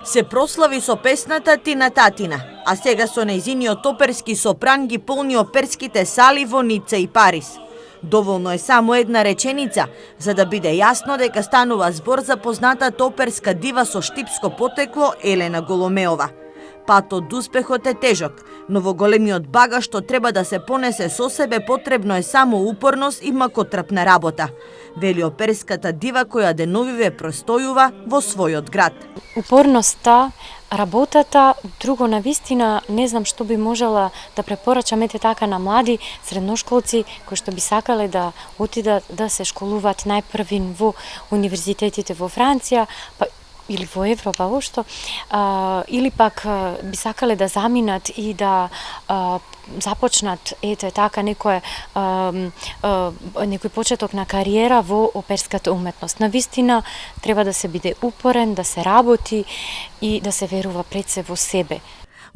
Се прослави со песната Тина Татина, а сега со нејзиниот оперски сопран ги полни оперските сали во Ница и Париз. Доволно е само една реченица, за да биде јасно дека станува збор за познатата оперска дива со штипско потекло Елена Голомеова. Патот до успехот е тежок, но во големиот багаж што треба да се понесе со себе потребно е само упорност и макотрпна работа, вели оперската дива која деновиве простојува во својот град. Упорноста, работата, друго навистина не знам што би можела да препорачам ете така на млади средношколци кои што би сакале да отидат да се школуваат најпрвин во универзитетите во Франција, па или во Европа воопшто, или пак би сакале да заминат и да започнат ете така некој почеток на кариера во оперската уметност. Навистина треба да се биде упорен, да се работи и да се верува пред се во себе.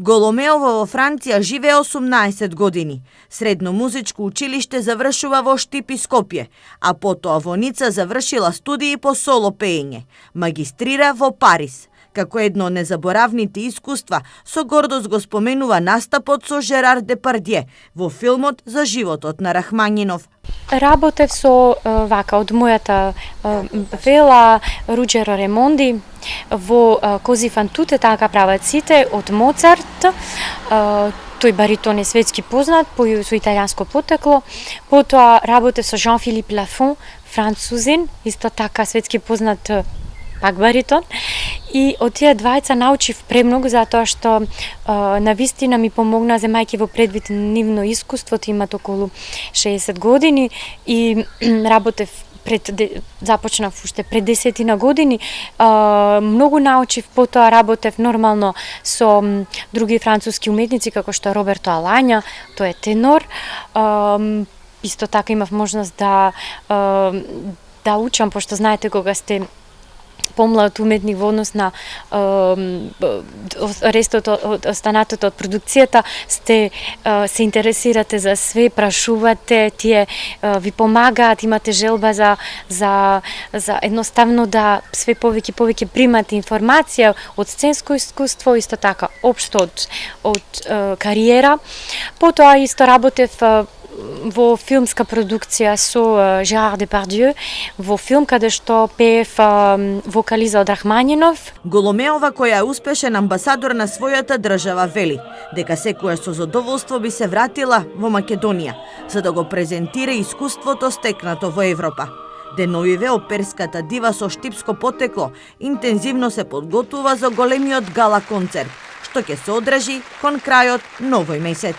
Голомеова во Франција живее 18 години. Средно музичко училиште завршува во Штип и Скопје, а потоа во Ница завршила студии по соло пеење. Магистрира во Париз. Како едно од незаборавните искуства, со гордост го споменува настапот со Жерар Депардје во филмот за животот на Рахманинов. Работев со вака од мојата вела Руџеро Ремонди во Кози фан туте така прават сите од Моцарт. Тој баритон е светски познат со италијанско потекло. Потоа работев со Жан-Филип Лафон, французин, исто така светски познат пак баритон. И од тие двајца научив премногу затоа што навистина ми помогна земајќи во предвид нивно искуство, имат околу 60 години и работев започнав уште пред 10 години, многу научив, потоа работев нормално со други француски уметници како што Роберто Алања, тој е тенор. Исто така имав можност да учам, пошто знаете кога сте помлад уметник во однос на рестот од останатото од продукцијата, се интересирате за све, прашувате, тие ви помагаат, имате желба за едноставно да све повеќе примате информација од сценско искуство, исто така општо од кариера. Потоа исто работев во филмска продукција со Жерар Депардје, во филм каде што пеев вокализа од Рахманинов. Голомеова, која е успешен амбасадор на својата држава, вели дека секојаш со задоволство би се вратила во Македонија, за да го презентира искуството стекнато во Европа. Деновиве оперската дива со штипско потекло интензивно се подготвува за големиот гала концерт, што ќе се одржи кон крајот на овој месец.